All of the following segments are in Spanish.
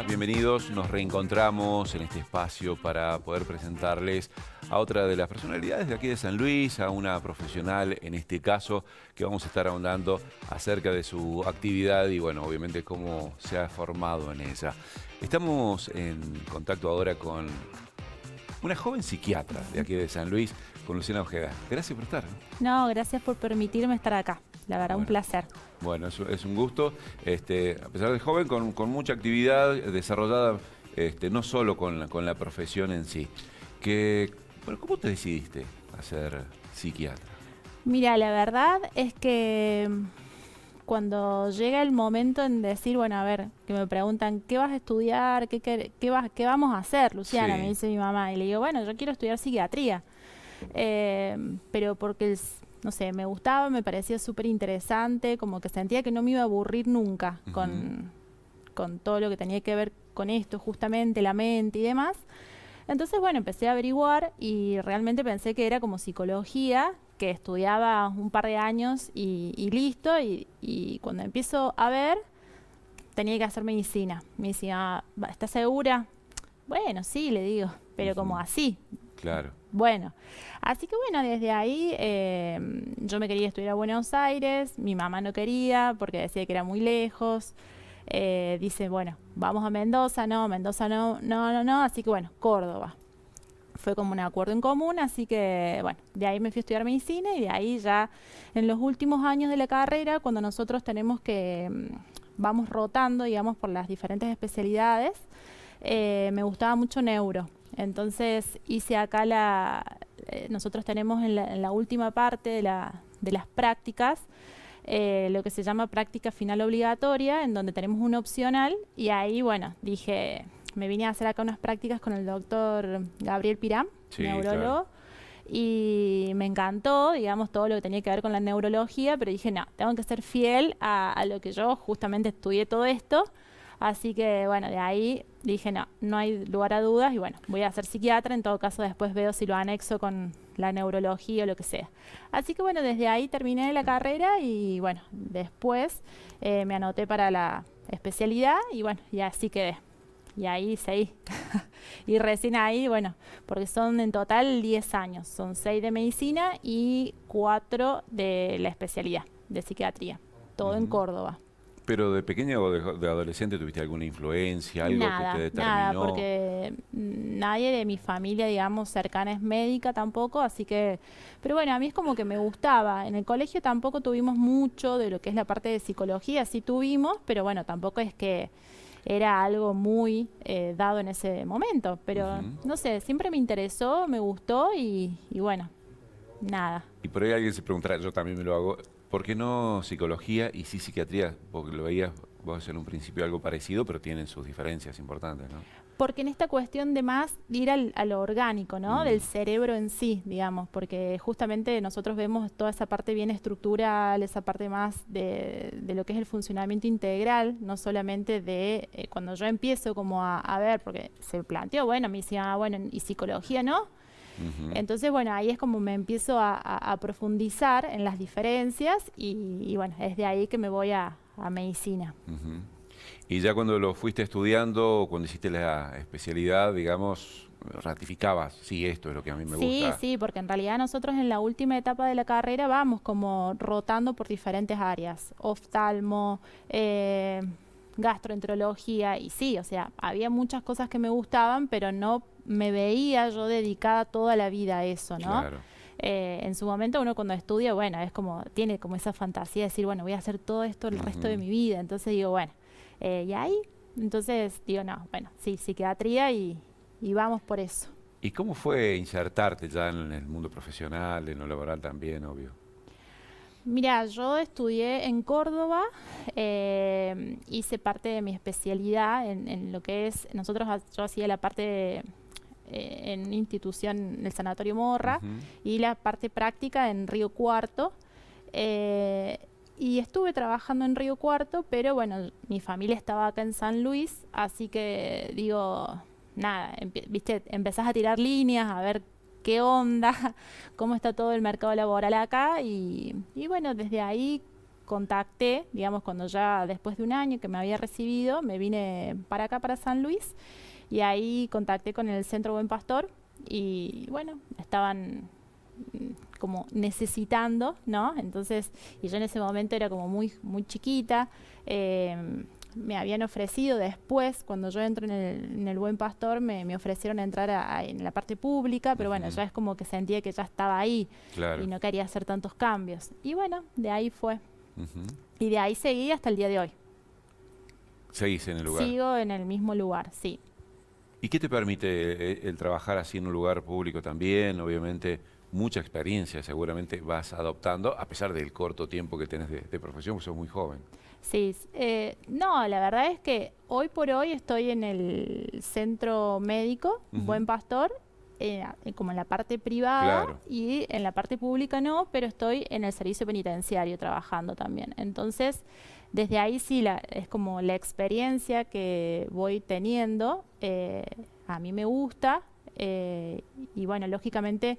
Hola, bienvenidos. Nos reencontramos en este espacio para poder presentarles a otra de las personalidades de aquí de San Luis, a una profesional en este caso, que vamos a estar ahondando acerca de su actividad y, bueno, obviamente cómo se ha formado en ella. Estamos en contacto ahora con una joven psiquiatra de aquí de San Luis, con Luciana Ojeda. Gracias por estar. No, gracias por permitirme estar acá. La verdad, un placer. Bueno, es un gusto. A pesar de joven, con mucha actividad desarrollada, no solo con la profesión en sí. Bueno, ¿cómo te decidiste a ser psiquiatra? Mira, la verdad es que cuando llega el momento en decir, bueno, a ver, que me preguntan, ¿qué vas a estudiar? ¿Qué vamos a hacer, Luciana? Sí. Me dice mi mamá. Y le digo, bueno, yo quiero estudiar psiquiatría. Pero porque, no sé, me gustaba, me parecía súper interesante, como que sentía que no me iba a aburrir nunca con todo lo que tenía que ver con esto, justamente, la mente y demás. Entonces, bueno, empecé a averiguar y realmente pensé que era como psicología, que estudiaba un par de años y listo. Y cuando empiezo a ver, tenía que hacer medicina. Me decía, ¿estás segura? Bueno, sí, le digo, pero como así. Claro. Bueno, así que bueno, desde ahí yo me quería estudiar a Buenos Aires, mi mamá no quería porque decía que era muy lejos. Dice, bueno, vamos a Mendoza, Mendoza no, así que bueno, Córdoba. Fue como un acuerdo en común, así que bueno, de ahí me fui a estudiar medicina y de ahí ya en los últimos años de la carrera, cuando nosotros tenemos que, vamos rotando, digamos, por las diferentes especialidades, me gustaba mucho neuro. Entonces hice acá nosotros tenemos en la última parte de las prácticas, lo que se llama práctica final obligatoria, en donde tenemos un opcional y ahí, bueno, dije, me vine a hacer acá unas prácticas con el doctor Gabriel Pirán, Sí, neurólogo, claro. y me encantó, digamos, todo lo que tenía que ver con la neurología, pero dije, no, tengo que ser fiel a lo que yo justamente estudié todo esto. Así que, bueno, de ahí dije, no hay lugar a dudas y bueno, voy a ser psiquiatra, en todo caso después veo si lo anexo con la neurología o lo que sea. Así que, bueno, desde ahí terminé la carrera y bueno, después me anoté para la especialidad y bueno, y así quedé. Y ahí seguí. Y recién ahí, bueno, porque son en total 10 años, son 6 de medicina y 4 de la especialidad de psiquiatría, todo en Córdoba. ¿Pero de pequeña o de adolescente tuviste alguna influencia, algo que te Nada, determinó? porque nadie de mi familia, digamos, cercana es médica tampoco, así que, pero bueno, a mí es como que me gustaba. En el colegio tampoco tuvimos mucho de lo que es la parte de psicología, sí tuvimos, pero bueno, tampoco es que era algo muy dado en ese momento, pero no sé, siempre me interesó, me gustó y bueno, nada. Y por ahí alguien se preguntará, yo también me lo hago, ¿por qué no psicología y sí psiquiatría? Porque lo veías vos en un principio algo parecido, pero tienen sus diferencias importantes, ¿no? Porque en esta cuestión de más ir a lo orgánico, ¿no? Del cerebro en sí, digamos, porque justamente nosotros vemos toda esa parte bien estructural, esa parte más de lo que es el funcionamiento integral, no solamente de cuando yo empiezo como a ver, porque se planteó, bueno, me decía, bueno, ¿y psicología no? Entonces, bueno, ahí es como me empiezo a profundizar en las diferencias y bueno, es de ahí que me voy a medicina. Y ya cuando lo fuiste estudiando, cuando hiciste la especialidad, digamos, ratificabas, sí, esto es lo que a mí me Sí, gusta. sí, porque en realidad nosotros en la última etapa de la carrera vamos como rotando por diferentes áreas, oftalmo, gastroenterología, y sí, o sea, había muchas cosas que me gustaban, pero no me veía yo dedicada toda la vida a eso, ¿no? Claro. En su momento uno cuando estudia, bueno, es como, tiene como esa fantasía de decir, bueno, voy a hacer todo esto el resto de mi vida, entonces digo, bueno, y ahí, entonces digo, no, bueno, sí, psiquiatría y vamos por eso. ¿Y cómo fue insertarte ya en el mundo profesional, en lo laboral también, obvio? Mira, yo estudié en Córdoba, hice parte de mi especialidad en lo que es, yo hacía la parte en institución, en el Sanatorio Morra, y la parte práctica en Río Cuarto. eh, y estuve trabajando en Río Cuarto, pero bueno, mi familia estaba acá en San Luis, así que digo, nada, viste, empezás a tirar líneas, a ver qué onda, cómo está todo el mercado laboral acá y bueno, desde ahí contacté, digamos, cuando ya después de un año que me había recibido, me vine para acá, para San Luis, y ahí contacté con el Centro Buen Pastor y bueno, estaban como necesitando, ¿no? Entonces, y yo en ese momento era como muy chiquita, me habían ofrecido después, cuando yo entro en el Buen Pastor, me ofrecieron entrar en la parte pública, pero bueno, ya es como que sentía que ya estaba ahí y no quería hacer tantos cambios. Y bueno, de ahí fue. Y de ahí seguí hasta el día de hoy. ¿Seguís en el lugar? Sigo en el mismo lugar, sí. ¿Y qué te permite el trabajar así en un lugar público también? Obviamente, mucha experiencia seguramente vas adoptando, a pesar del corto tiempo que tenés de profesión, porque sos muy joven. Sí, no, la verdad es que hoy por hoy estoy en el centro médico, Buen Pastor, como en la parte privada, y en la parte pública no, pero estoy en el servicio penitenciario trabajando también. Entonces, desde ahí sí, es como la experiencia que voy teniendo, a mí me gusta, y bueno, lógicamente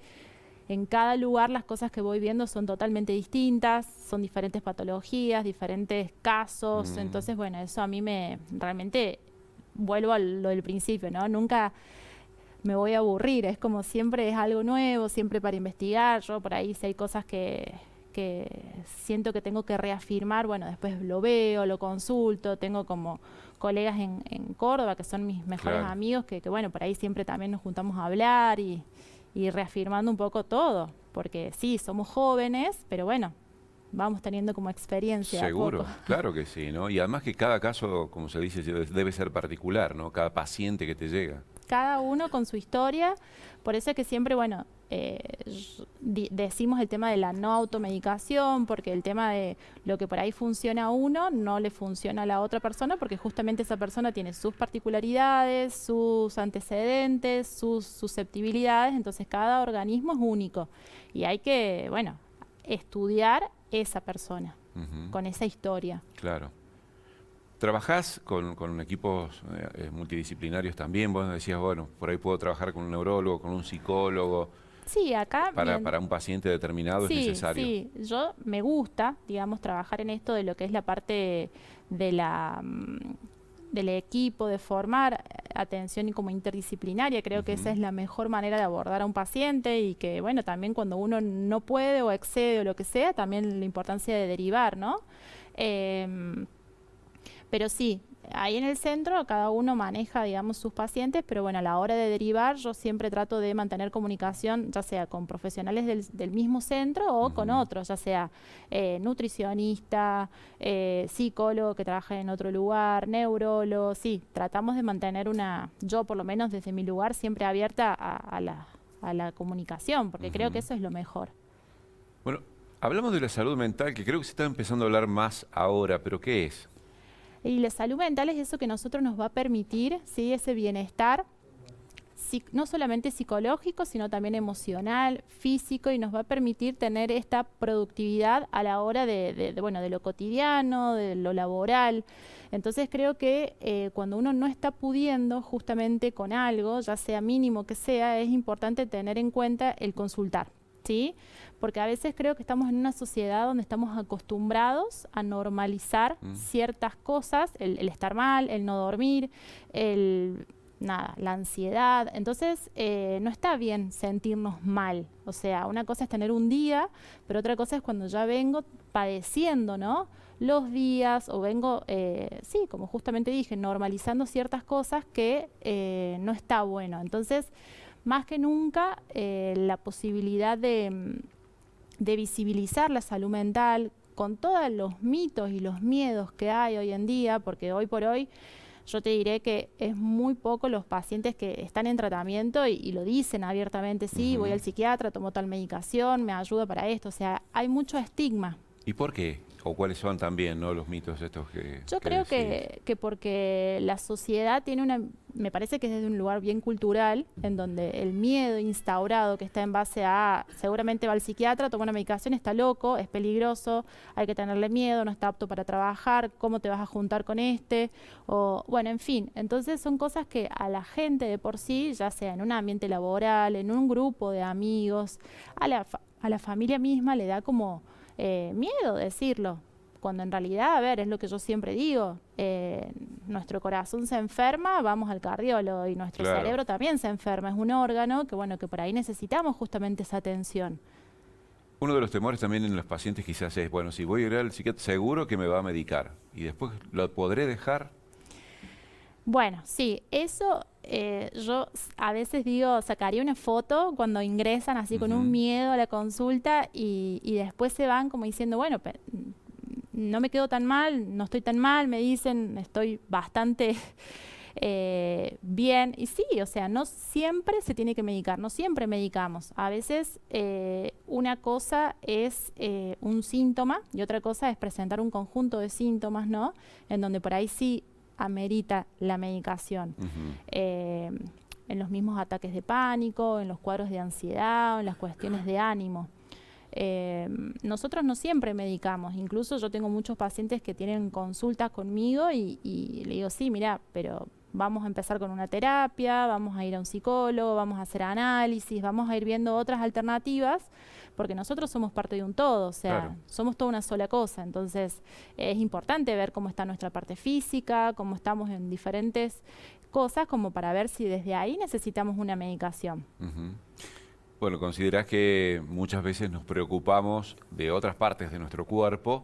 en cada lugar las cosas que voy viendo son totalmente distintas, son diferentes patologías, diferentes casos, entonces bueno, eso a mí realmente vuelvo a lo del principio, ¿no? Nunca me voy a aburrir, es como siempre es algo nuevo, siempre para investigar. Yo por ahí si hay cosas que siento que tengo que reafirmar, bueno, después lo veo, lo consulto, tengo como colegas en Córdoba que son mis mejores amigos, que bueno, por ahí siempre también nos juntamos a hablar y reafirmando un poco todo, porque sí, somos jóvenes, pero bueno, vamos teniendo como experiencia. Seguro, claro que sí, ¿no? Y además que cada caso, como se dice, debe ser particular, ¿no? Cada paciente que te llega. Cada uno con su historia, por eso es que siempre, bueno, decimos el tema de la no automedicación, porque el tema de lo que por ahí funciona a uno no le funciona a la otra persona, porque justamente esa persona tiene sus particularidades, sus antecedentes, sus susceptibilidades, entonces cada organismo es único y hay que, bueno, estudiar esa persona con esa historia. Claro. ¿Trabajás con equipos multidisciplinarios también? Vos decías, bueno, por ahí puedo trabajar con un neurólogo, con un psicólogo. Sí, acá... Para un paciente determinado es necesario. Sí, yo me gusta, digamos, trabajar en esto de lo que es la parte de del equipo, de formar atención y como interdisciplinaria. Creo que esa es la mejor manera de abordar a un paciente y que, bueno, también cuando uno no puede o excede o lo que sea, también la importancia de derivar, ¿no? Pero sí, ahí en el centro cada uno maneja, digamos, sus pacientes, pero bueno, a la hora de derivar yo siempre trato de mantener comunicación, ya sea con profesionales del mismo centro o con otros, ya sea nutricionista, psicólogo que trabaja en otro lugar, neurólogo, sí, tratamos de mantener yo por lo menos desde mi lugar siempre abierta a la comunicación, porque creo que eso es lo mejor. Bueno, hablamos de la salud mental, que creo que se está empezando a hablar más ahora, pero ¿qué es? Y la salud mental es eso que nosotros nos va a permitir, ¿sí? Ese bienestar, no solamente psicológico, sino también emocional, físico, y nos va a permitir tener esta productividad a la hora bueno, de lo cotidiano, de lo laboral. Entonces creo que cuando uno no está pudiendo justamente con algo, ya sea mínimo que sea, es importante tener en cuenta el consultar. ¿Sí? Porque a veces creo que estamos en una sociedad donde estamos acostumbrados a normalizar ciertas cosas, el estar mal, el no dormir, la ansiedad. Entonces, no está bien sentirnos mal. O sea, una cosa es tener un día, pero otra cosa es cuando ya vengo padeciendo, ¿no? Los días o vengo, sí, como justamente dije, normalizando ciertas cosas que no está bueno. Entonces, más que nunca, la posibilidad de visibilizar la salud mental con todos los mitos y los miedos que hay hoy en día, porque hoy por hoy yo te diré que es muy poco los pacientes que están en tratamiento y lo dicen abiertamente, sí, voy al psiquiatra, tomo tal medicación, me ayuda para esto, o sea, hay mucho estigma. ¿Y por qué? ¿O cuáles son también, ¿no?, los mitos estos que... Yo creo que porque la sociedad tiene me parece que es desde un lugar bien cultural, en donde el miedo instaurado que está en base a, seguramente va al psiquiatra, toma una medicación, está loco, es peligroso, hay que tenerle miedo, no está apto para trabajar, ¿cómo te vas a juntar con este? O, bueno, en fin, entonces son cosas que a la gente de por sí, ya sea en un ambiente laboral, en un grupo de amigos, a la familia misma le da como... miedo decirlo. cuando en realidad, a ver, es lo que yo siempre digo, nuestro corazón se enferma, vamos al cardiólogo, y nuestro cerebro también se enferma, es un órgano que, bueno, que por ahí necesitamos justamente esa atención. Uno de los temores también en los pacientes quizás es, bueno, si voy a ir al psiquiatra, seguro que me va a medicar, y después lo podré dejar. Bueno, sí, eso yo a veces digo, sacaría una foto cuando ingresan así con un miedo a la consulta y después se van como diciendo, bueno, no me quedo tan mal, no estoy tan mal, me dicen, estoy bastante bien. Y sí, o sea, no siempre se tiene que medicar, no siempre medicamos. A veces una cosa es un síntoma y otra cosa es presentar un conjunto de síntomas, ¿no? En donde por ahí sí amerita la medicación. En los mismos ataques de pánico, en los cuadros de ansiedad, o en las cuestiones de ánimo. Nosotros no siempre medicamos, incluso yo tengo muchos pacientes que tienen consultas conmigo y le digo, sí, mira, pero vamos a empezar con una terapia, vamos a ir a un psicólogo, vamos a hacer análisis, vamos a ir viendo otras alternativas, porque nosotros somos parte de un todo, o sea, somos toda una sola cosa. Entonces es importante ver cómo está nuestra parte física, cómo estamos en diferentes cosas, como para ver si desde ahí necesitamos una medicación. Bueno, considerás que muchas veces nos preocupamos de otras partes de nuestro cuerpo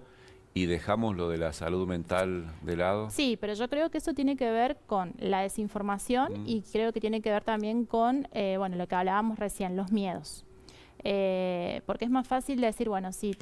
y dejamos lo de la salud mental de lado. Sí, pero yo creo que eso tiene que ver con la desinformación y creo que tiene que ver también con, bueno, lo que hablábamos recién, los miedos. Porque es más fácil decir, bueno, sí,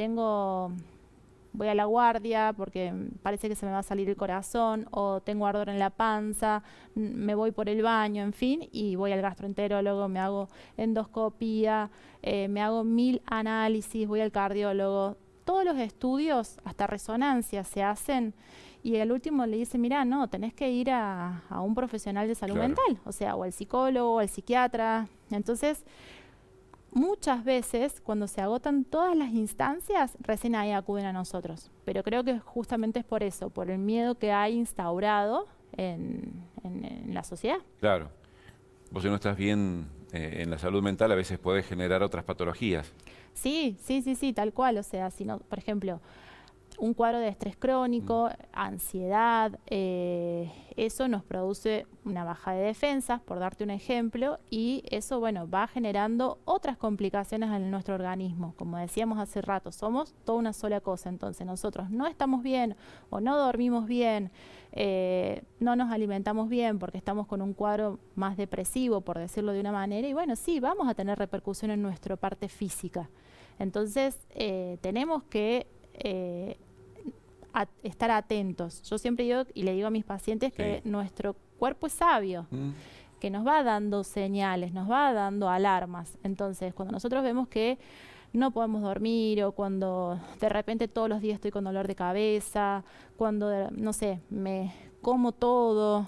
voy a la guardia porque parece que se me va a salir el corazón, o tengo ardor en la panza, me voy por el baño, en fin, y voy al gastroenterólogo, me hago endoscopía, me hago 1000 análisis, voy al cardiólogo. Todos los estudios, hasta resonancia, se hacen y al último le dice, mira, no, tenés que ir a un profesional de salud mental, o sea, o al psicólogo, o al psiquiatra. Entonces, muchas veces, cuando se agotan todas las instancias, recién ahí acuden a nosotros. Pero creo que justamente es por eso, por el miedo que hay instaurado en la sociedad. Claro. Vos si no estás bien en la salud mental, a veces podés generar otras patologías. Sí, tal cual. O sea, si no, por ejemplo, un cuadro de estrés crónico, ansiedad, eso nos produce una baja de defensas, por darte un ejemplo, y eso, bueno, va generando otras complicaciones en nuestro organismo. Como decíamos hace rato, somos toda una sola cosa. Entonces nosotros no estamos bien o no dormimos bien, no nos alimentamos bien porque estamos con un cuadro más depresivo, por decirlo de una manera, y bueno, sí, vamos a tener repercusión en nuestra parte física. Entonces tenemos que estar atentos. Yo siempre digo y le digo a mis pacientes que nuestro cuerpo es sabio, que nos va dando señales, nos va dando alarmas. Entonces, cuando nosotros vemos que no podemos dormir o cuando de repente todos los días estoy con dolor de cabeza, cuando, no sé, me como todo,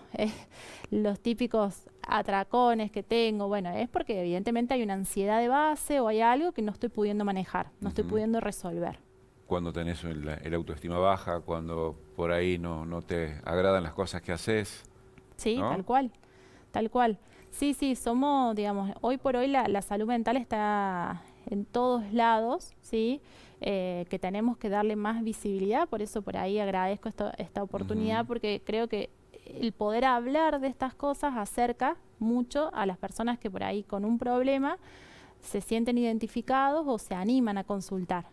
los típicos atracones que tengo, bueno, es porque evidentemente hay una ansiedad de base o hay algo que no estoy pudiendo manejar, no estoy pudiendo resolver. Cuando tenés el autoestima baja, cuando por ahí no te agradan las cosas que haces. Sí, ¿no? tal cual. Sí, somos, digamos, hoy por hoy la salud mental está en todos lados, ¿sí? Que tenemos que darle más visibilidad, por eso por ahí agradezco esta oportunidad, porque creo que el poder hablar de estas cosas acerca mucho a las personas que por ahí con un problema se sienten identificados o se animan a consultar.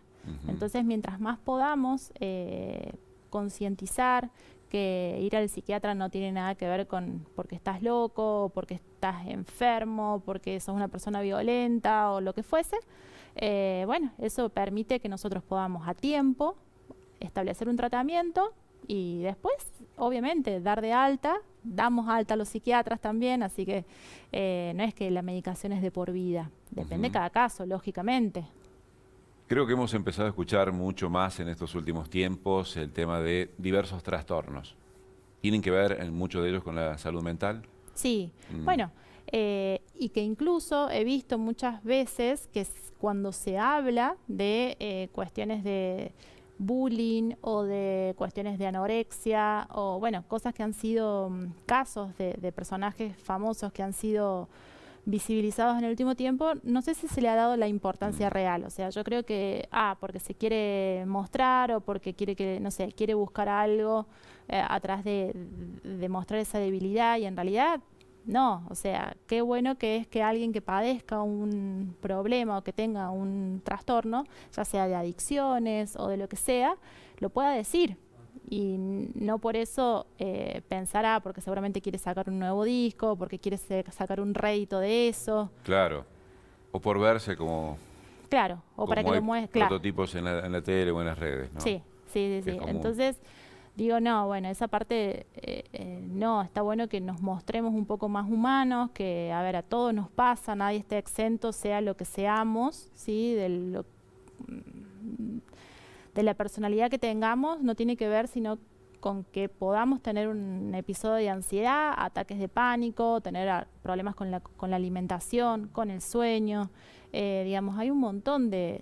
Entonces, mientras más podamos concientizar que ir al psiquiatra no tiene nada que ver con porque estás loco, porque estás enfermo, porque sos una persona violenta o lo que fuese, bueno, eso permite que nosotros podamos a tiempo establecer un tratamiento y después, obviamente, dar de alta. Damos alta a los psiquiatras también, así que no es que la medicación es de por vida. Depende de cada caso, lógicamente. Creo que hemos empezado a escuchar mucho más en estos últimos tiempos el tema de diversos trastornos. ¿Tienen que ver en muchos de ellos con la salud mental? Sí, bueno, y que incluso he visto muchas veces que cuando se habla de cuestiones de bullying o de cuestiones de anorexia o bueno, cosas que han sido casos de personajes famosos que han sido visibilizados en el último tiempo, no sé si se le ha dado la importancia Mm. real. O sea, yo creo que, porque se quiere mostrar o porque quiere que, no sé, quiere buscar algo atrás de mostrar esa debilidad y en realidad no. O sea, qué bueno que es que alguien que padezca un problema o que tenga un trastorno, ya sea de adicciones o de lo que sea, lo pueda decir y no por eso pensar, porque seguramente quiere sacar un nuevo disco, porque quiere sacar un rédito de eso. Claro. O por verse Claro, o para como que lo hay muestre, claro. prototipos en la tele o en las redes, ¿no? Sí, sí, sí, Que es sí. común. Entonces, digo, no, bueno, esa parte, no, está bueno que nos mostremos un poco más humanos, que, a ver, a todos nos pasa, nadie está exento, sea lo que seamos, ¿sí? De la personalidad que tengamos, no tiene que ver sino con que podamos tener un episodio de ansiedad, ataques de pánico, tener problemas con la alimentación, con el sueño. Digamos, hay un montón de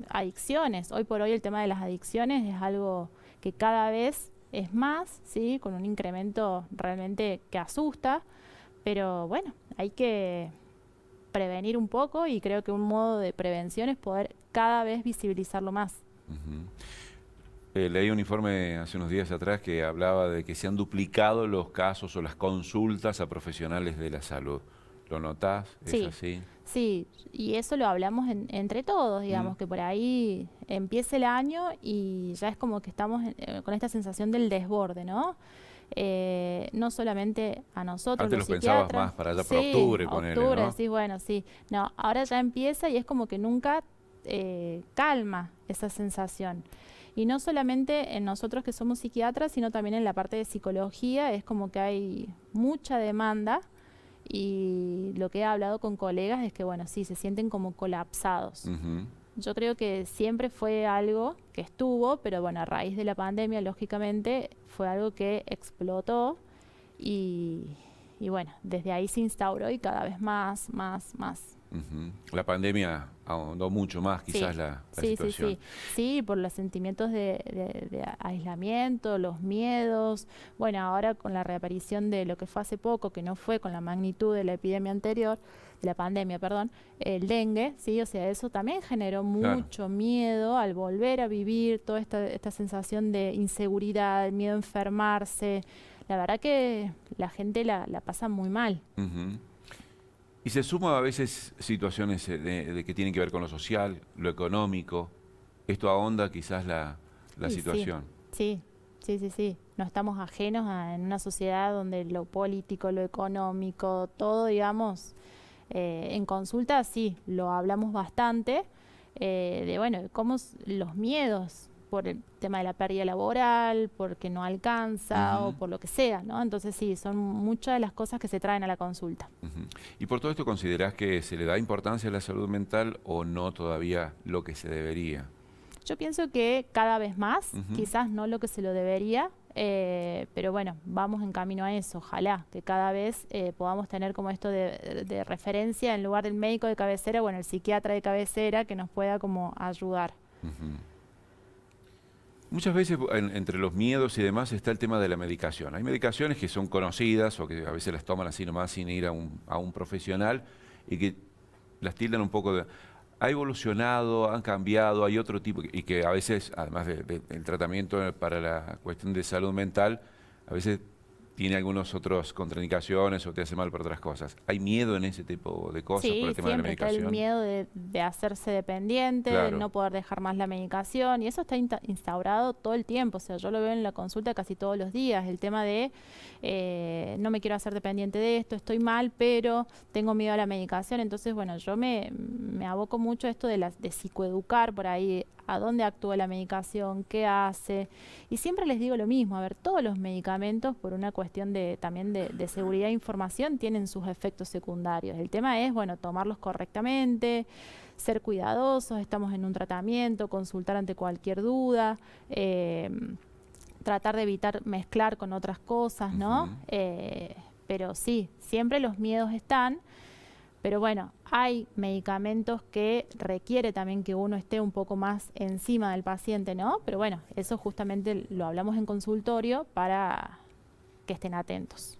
adicciones. Hoy por hoy el tema de las adicciones es algo que cada vez es más, ¿sí? Con un incremento realmente que asusta, pero bueno, hay que prevenir un poco y creo que un modo de prevención es poder cada vez visibilizarlo más. Ujú. Leí un informe hace unos días atrás que hablaba de que se han duplicado los casos o las consultas a profesionales de la salud. ¿Lo notás? ¿Es Sí, así? sí, y eso lo hablamos entre todos, Mm. digamos, que por ahí empieza el año y ya es como que estamos con esta sensación del desborde, ¿no? No solamente a nosotros, Antes los los pensabas psiquiatras, más para allá por sí, octubre, ponele, octubre, ¿no? decís, bueno, sí, no, ahora ya empieza y es como que nunca calma esa sensación. Y no solamente en nosotros que somos psiquiatras, sino también en la parte de psicología, es como que hay mucha demanda y lo que he hablado con colegas es que, bueno, sí, se sienten como colapsados. Ujú. Yo creo que siempre fue algo que estuvo, pero bueno, a raíz de la pandemia, lógicamente, fue algo que explotó y, y bueno, desde ahí se instauró y cada vez más, más, más. Ujú. La pandemia ahondó mucho más Sí, quizás la sí, sí, situación. sí. Sí, por los sentimientos de aislamiento, los miedos. Bueno, ahora con la reaparición de lo que fue hace poco, que no fue con la magnitud de la epidemia anterior, de la pandemia, perdón, el dengue, sí, o sea, eso también generó Claro. mucho miedo al volver a vivir toda esta sensación de inseguridad, el miedo a enfermarse. La verdad que la gente la pasa muy mal. Ujú. Y se suma a veces situaciones de que tienen que ver con lo social, lo económico. Esto ahonda quizás la Y sí, situación. sí, sí, sí, sí. No estamos ajenos en una sociedad donde lo político, lo económico, todo, digamos, en consulta sí, lo hablamos bastante, de bueno, cómo los miedos por el tema de la pérdida laboral, porque no alcanza o Ujú, por lo que sea, ¿no? Entonces sí, son muchas de las cosas que se traen a la consulta. ujú. ¿Y por todo esto considerás que se le da importancia a la salud mental o no todavía lo que se debería? Yo pienso que cada vez más, Ujú, quizás no lo que se lo debería, pero bueno, vamos en camino a eso. Ojalá que cada vez podamos tener como esto de referencia en lugar del médico de cabecera, bueno, el psiquiatra de cabecera que nos pueda como ayudar. ujú. Muchas veces entre los miedos y demás está el tema de la medicación. Hay medicaciones que son conocidas o que a veces las toman así nomás sin ir a un profesional y que las tildan un poco de... Ha evolucionado, han cambiado, hay otro tipo, y que a veces, además del tratamiento para la cuestión de salud mental, a veces tiene algunas otras contraindicaciones o te hace mal por otras cosas. ¿Hay miedo en ese tipo de cosas por Sí, el tema de la siempre está el medicación? miedo de hacerse dependiente, de Claro. no poder dejar más la medicación, y eso está instaurado todo el tiempo. O sea, yo lo veo en la consulta casi todos los días, el tema de no me quiero hacer dependiente de esto, estoy mal, pero tengo miedo a la medicación. Entonces, bueno, yo me aboco mucho a esto de psicoeducar por ahí, a dónde actúa la medicación, qué hace. Y siempre les digo lo mismo, a ver, todos los medicamentos, por una cuestión también de seguridad e información, tienen sus efectos secundarios. El tema es, bueno, tomarlos correctamente, ser cuidadosos, estamos en un tratamiento, consultar ante cualquier duda, tratar de evitar mezclar con otras cosas, ¿no? Ujú. Pero sí, siempre los miedos están. Pero bueno, hay medicamentos que requiere también que uno esté un poco más encima del paciente, ¿no? Pero bueno, eso justamente lo hablamos en consultorio para que estén atentos.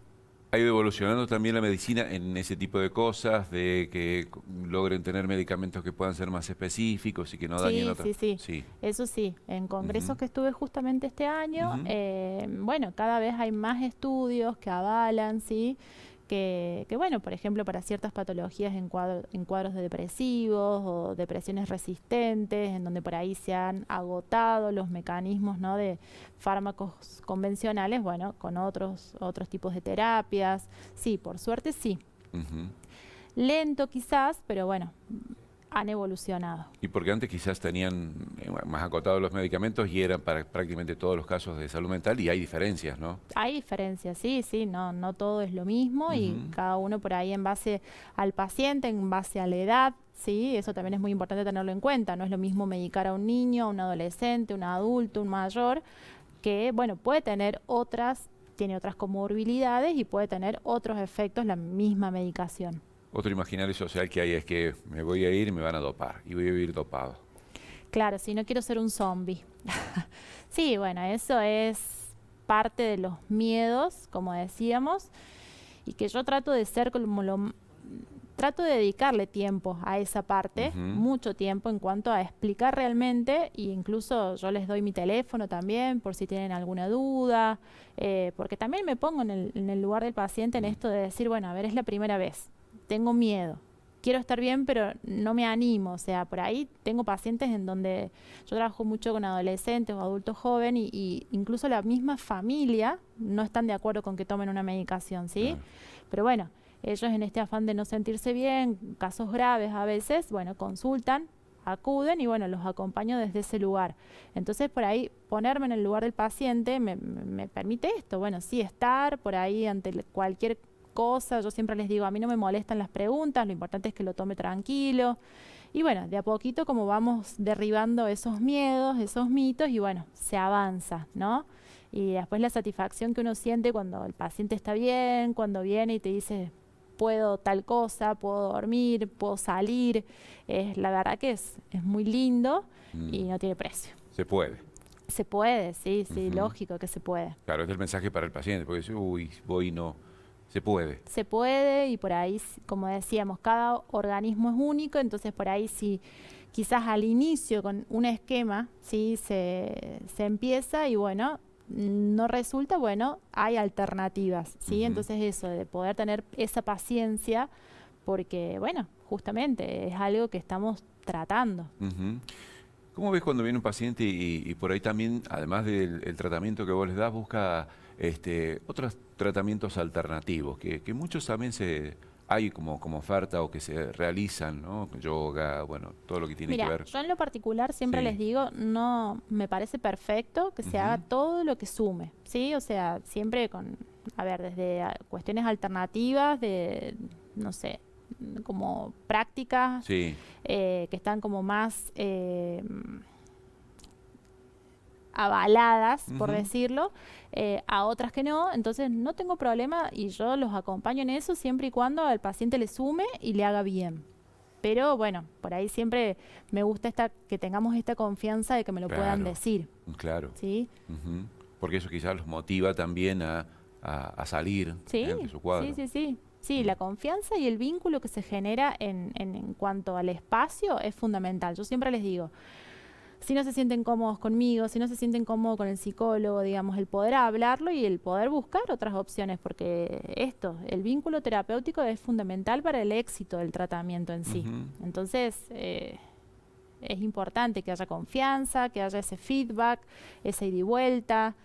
¿Ha ido evolucionando también la medicina en ese tipo de cosas, de que logren tener medicamentos que puedan ser más específicos y que no dañen Sí, otras? sí, sí. Sí. Eso sí, en congresos Ujú, que estuve justamente este año, ujú. bueno, cada vez hay más estudios que avalan, ¿sí? Que, bueno, por ejemplo, para ciertas patologías en cuadros de depresivos o depresiones resistentes, en donde por ahí se han agotado los mecanismos, ¿no? De fármacos convencionales, bueno, con otros tipos de terapias. Sí, por suerte sí. Ujú. Lento quizás, pero bueno, han evolucionado. Y porque antes quizás tenían más acotados los medicamentos y eran para prácticamente todos los casos de salud mental y hay diferencias, ¿no? Hay diferencias, sí, sí, no todo es lo mismo y Ujú. cada uno por ahí en base al paciente, en base a la edad, sí, eso también es muy importante tenerlo en cuenta. No es lo mismo medicar a un niño, a un adolescente, un adulto, un mayor, que, bueno, tiene otras comorbilidades y puede tener otros efectos la misma medicación. Otro imaginario social que hay es que me voy a ir y me van a dopar y voy a vivir dopado. Claro, si no quiero ser un zombie. Sí, bueno, eso es parte de los miedos, como decíamos, y que yo trato de ser como trato de dedicarle tiempo a esa parte, Ujú. mucho tiempo en cuanto a explicar realmente, e incluso yo les doy mi teléfono también por si tienen alguna duda, porque también me pongo en el lugar del paciente en Mm. esto de decir, bueno, a ver, es la primera vez, tengo miedo. Quiero estar bien, pero no me animo. O sea, por ahí tengo pacientes en donde yo trabajo mucho con adolescentes o adultos jóvenes y incluso la misma familia no están de acuerdo con que tomen una medicación, ¿sí? Claro. Pero bueno, ellos en este afán de no sentirse bien, casos graves a veces, bueno, consultan, acuden y bueno, los acompaño desde ese lugar. Entonces por ahí ponerme en el lugar del paciente me permite esto, bueno, sí estar por ahí ante cualquier cosa, yo siempre les digo, a mí no me molestan las preguntas, lo importante es que lo tome tranquilo. Y bueno, de a poquito como vamos derribando esos miedos, esos mitos y bueno, se avanza, ¿no? Y después la satisfacción que uno siente cuando el paciente está bien, cuando viene y te dice, puedo tal cosa, puedo dormir, puedo salir, la verdad que es muy lindo y Mm. no tiene precio. Se puede. Se puede, sí, sí, Ujú. lógico que se puede. Claro, es el mensaje para el paciente, porque dice, uy, voy y no. Se puede. Se puede y por ahí, como decíamos, cada organismo es único, entonces por ahí si quizás al inicio con un esquema, ¿sí? Se empieza y bueno, no resulta, bueno, hay alternativas, ¿sí? Ujú, Entonces eso, de poder tener esa paciencia, porque bueno, justamente es algo que estamos tratando. ujú. ¿Cómo ves cuando viene un paciente y por ahí también, además del el tratamiento que vos les das, busca otros tratamientos alternativos, que muchos también hay como oferta o que se realizan, ¿no? Yoga, bueno, todo lo que tiene que Mira, ver. yo en lo particular siempre Sí. les digo, no me parece perfecto que se haga Ujú. todo lo que sume, ¿sí? O sea, siempre a ver, desde cuestiones alternativas de, no sé, como prácticas Sí. que están como más avaladas, por Ujú. decirlo, a otras que no, entonces no tengo problema y yo los acompaño en eso siempre y cuando al paciente le sume y le haga bien. Pero bueno, por ahí siempre me gusta que tengamos esta confianza de que me lo puedan Claro, decir, claro. ¿sí? Ujú. Porque eso quizás los motiva también a salir Sí, de su sí, cuadro. sí, sí. Sí, Mm. la confianza y el vínculo que se genera en cuanto al espacio es fundamental. Yo siempre les digo, si no se sienten cómodos conmigo, si no se sienten cómodos con el psicólogo, digamos, el poder hablarlo y el poder buscar otras opciones, porque el vínculo terapéutico es fundamental para el éxito del tratamiento en sí. Ujú. Entonces, es importante que haya confianza, que haya ese feedback, esa ida y vuelta,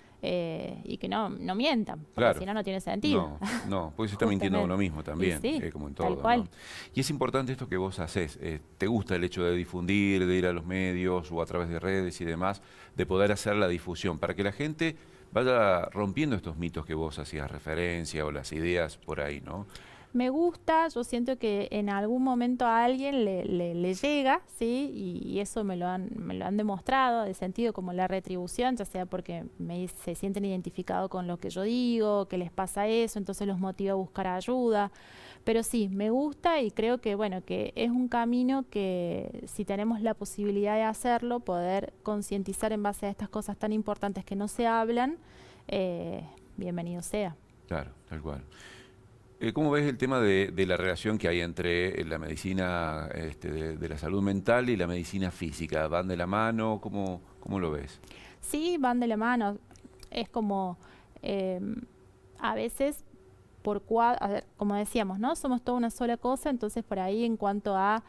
y que no mientan, porque Claro. si no, no tiene sentido. No, no, porque se está mintiendo a uno Justamente. mismo Y también, sí, como en tal todo, ¿no? cual. Y es importante esto que vos haces. ¿Te gusta el hecho de difundir, de ir a los medios o a través de redes y demás, de poder hacer la difusión para que la gente vaya rompiendo estos mitos que vos hacías referencia o las ideas por ahí, ¿no? Me gusta, yo siento que en algún momento a alguien le llega, ¿sí? Y eso me lo han demostrado, de sentido como la retribución, ya sea porque se sienten identificados con lo que yo digo, que les pasa eso, entonces los motiva a buscar ayuda. Pero sí, me gusta y creo que, bueno, que es un camino que si tenemos la posibilidad de hacerlo, poder concientizar en base a estas cosas tan importantes que no se hablan, bienvenido sea. Claro, tal cual. ¿Cómo ves el tema de la relación que hay entre la medicina de la salud mental y la medicina física? ¿Van de la mano? ¿Cómo lo ves? Sí, van de la mano. Es como eh, a veces a ver, como decíamos, ¿no? Somos toda una sola cosa, entonces por ahí en cuanto a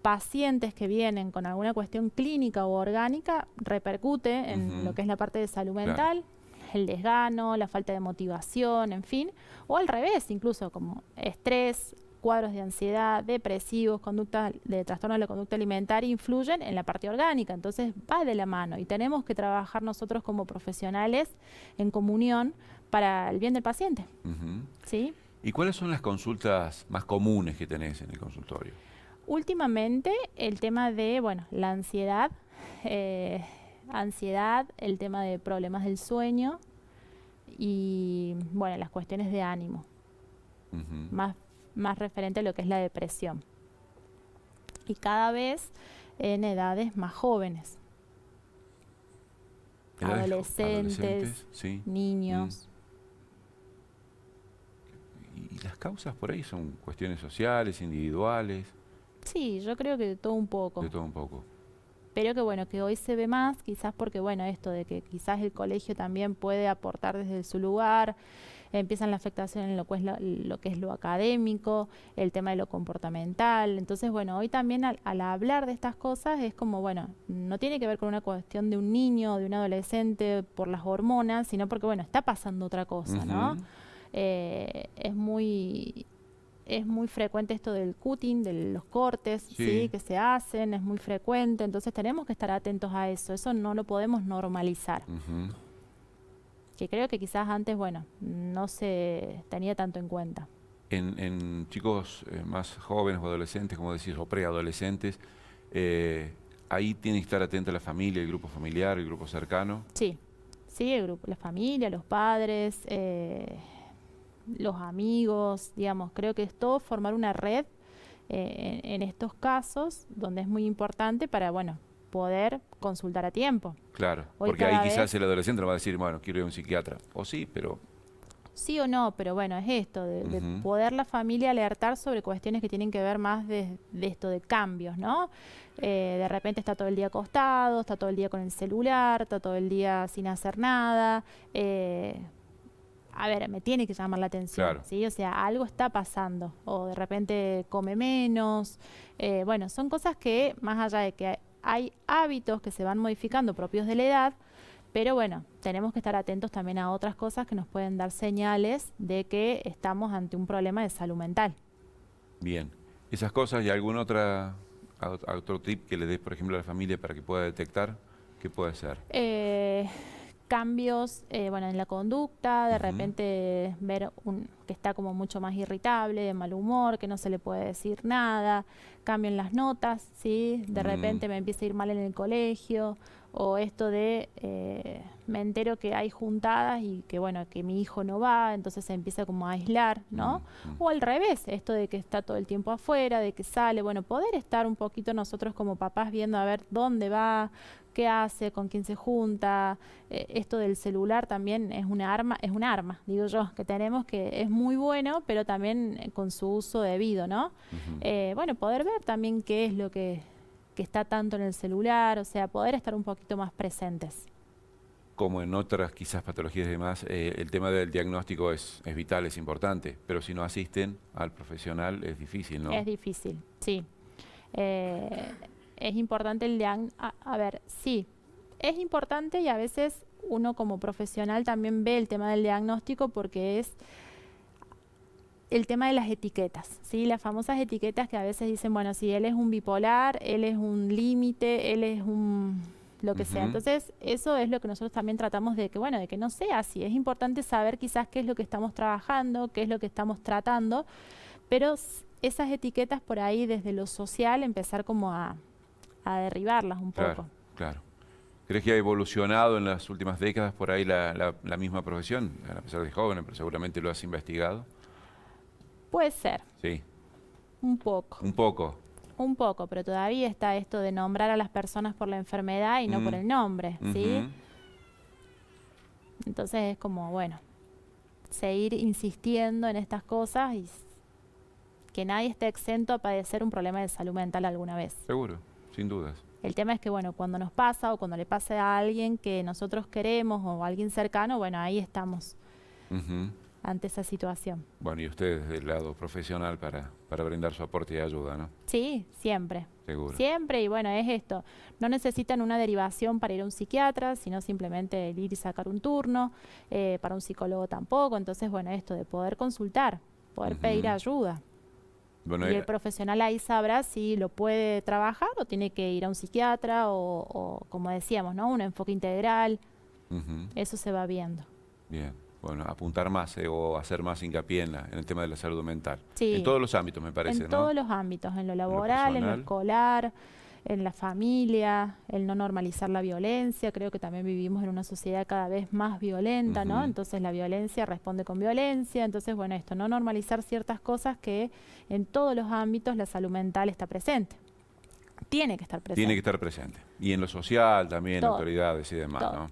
pacientes que vienen con alguna cuestión clínica o orgánica, repercute en lo Ujú, que es la parte de salud claro. mental, el desgano, la falta de motivación, en fin, o al revés, incluso como estrés, cuadros de ansiedad, depresivos, conductas de trastorno de la conducta alimentaria influyen en la parte orgánica, entonces va de la mano y tenemos que trabajar nosotros como profesionales en comunión para el bien del paciente, Ujú. ¿sí? ¿Y cuáles son las consultas más comunes que tenés en el consultorio? Últimamente el tema de, bueno, la eh, ansiedad, el tema de problemas del sueño y, bueno, las cuestiones de ánimo, Ujú. más, más referente a lo que es la depresión. Y cada vez en edades más jóvenes, adolescentes, Adolescentes, sí. Mm. niños. ¿Y las causas por ahí son cuestiones sociales, individuales, Sí, yo creo que de todo un de poco. todo un poco? Pero que bueno, que hoy se ve más, quizás porque bueno, esto de que quizás el colegio también puede aportar desde su lugar, empiezan la afectación en lo que es lo académico, el tema de lo comportamental. Entonces, bueno, hoy también al hablar de estas cosas es como, bueno, no tiene que ver con una cuestión de un niño o de un adolescente por las hormonas, sino porque, bueno, está pasando otra cosa, ¿no? Ujú. Eh, es muy es muy frecuente esto del cutting, de los cortes, ¿sí? Sí. Que se hacen, es muy frecuente, entonces tenemos que estar atentos a eso no lo podemos normalizar, Ujú. que creo que quizás antes, bueno, no se tenía tanto en cuenta. En chicos más jóvenes o adolescentes, como decís, o preadolescentes, eh, ahí tiene que estar atenta la familia, el grupo familiar, el grupo cercano. Sí, sí, el grupo, la familia, los padres, los amigos, digamos, creo que es todo formar una red en estos casos donde es muy importante para, bueno, poder consultar a tiempo. Claro, Hoy porque ahí cada quizás vez el adolescente no va a decir, bueno, quiero ir a un psiquiatra. O sí, pero... sí o no, pero bueno, es esto, de Ujú, poder la familia alertar sobre cuestiones que tienen que ver más de esto, de cambios, ¿no? De repente está todo el día acostado, está todo el día con el celular, está todo el día sin hacer nada. eh, a ver, me tiene que llamar la atención, claro. ¿sí? O sea, algo está pasando, o de repente come menos. Bueno, son cosas que, más allá de que hay hábitos que se van modificando propios de la edad, pero bueno, tenemos que estar atentos también a otras cosas que nos pueden dar señales de que estamos ante un problema de salud mental. Bien. Esas cosas y algún otro tip que le des, por ejemplo, a la familia para que pueda detectar, ¿qué puede ser? Eh, cambios, bueno, en la conducta, de Ujú, repente ver que está como mucho más irritable, de mal humor, que no se le puede decir nada, cambio en las notas, ¿sí? De mm, repente me empieza a ir mal en el colegio, o esto de me entero que hay juntadas y que bueno, que mi hijo no va, entonces se empieza como a aislar, mm, ¿no? mm. O al revés, esto de que está todo el tiempo afuera, de que sale, bueno, poder estar un poquito nosotros como papás viendo a ver dónde va, qué hace, con quién se junta. Esto del celular también es un arma, digo yo, que tenemos que es muy bueno, pero también con su uso debido, ¿no? Ujú. Bueno, poder ver también qué es lo que está tanto en el celular, o sea, poder estar un poquito más presentes. Como en otras quizás patologías y demás, el tema del diagnóstico es vital, es importante, pero si no asisten al profesional es difícil, Es ¿no? difícil, sí. Eh, es importante el diagnóstico. A ver, sí, es importante y a veces uno como profesional también ve el tema del diagnóstico porque es el tema de las etiquetas, ¿sí? Las famosas etiquetas que a veces dicen, bueno, si él es un bipolar, él es un límite, él es un lo que sea. Ujú, Entonces, eso es lo que nosotros también tratamos de que, bueno, de que no sea así. Es importante saber quizás qué es lo que estamos trabajando, qué es lo que estamos tratando, pero esas etiquetas por ahí desde lo social empezar como a derribarlas un claro, poco. claro. ¿Crees que ha evolucionado en las últimas décadas por ahí la misma profesión? A pesar de joven, pero seguramente lo has investigado. Puede ser, Sí, un poco. un poco. Un poco, pero todavía está esto de nombrar a las personas por la enfermedad y no por Mm, el nombre, ¿sí? ujú. Entonces es como, bueno, seguir insistiendo en estas cosas y que nadie esté exento a padecer un problema de salud mental alguna vez. Seguro, sin dudas. El tema es que, bueno, cuando nos pasa o cuando le pase a alguien que nosotros queremos o a alguien cercano, bueno, ahí estamos ante esa situación. Bueno, y usted desde el lado profesional para brindar su aporte y ayuda, ¿no? Sí, siempre. Seguro. Siempre, y bueno, es esto. No necesitan una derivación para ir a un psiquiatra, sino simplemente el ir y sacar un turno, para un psicólogo tampoco. Entonces, bueno, esto de poder consultar, poder pedir ayuda. Bueno, Y el profesional ahí sabrá si lo puede trabajar o tiene que ir a un psiquiatra o como decíamos, ¿no? Un enfoque integral. Eso se va viendo. Bien. Bueno, apuntar más o hacer más hincapié en el tema de la salud mental. Sí. En todos los ámbitos, me parece, ¿no? En todos los ámbitos, en lo laboral, en lo escolar, en la familia, el no normalizar la violencia. Creo que también vivimos en una sociedad cada vez más violenta, ¿no? Entonces la violencia responde con violencia. Entonces, bueno, esto, no normalizar ciertas cosas que en todos los ámbitos la salud mental está presente. Tiene que estar presente. Tiene que estar presente. Y en lo social también, Todo. autoridades y demás, ¿no?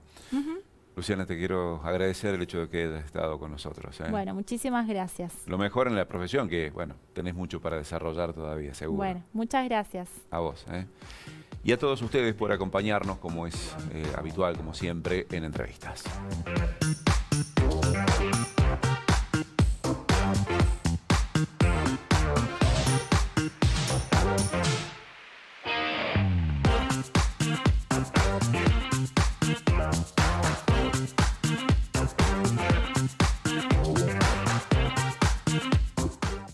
Luciana, te quiero agradecer el hecho de que hayas estado con nosotros. Bueno, muchísimas gracias. Lo mejor en la profesión, que, bueno, tenés mucho para desarrollar todavía, seguro. Bueno, muchas gracias. A vos, Y a todos ustedes por acompañarnos, como es habitual, como siempre, en entrevistas.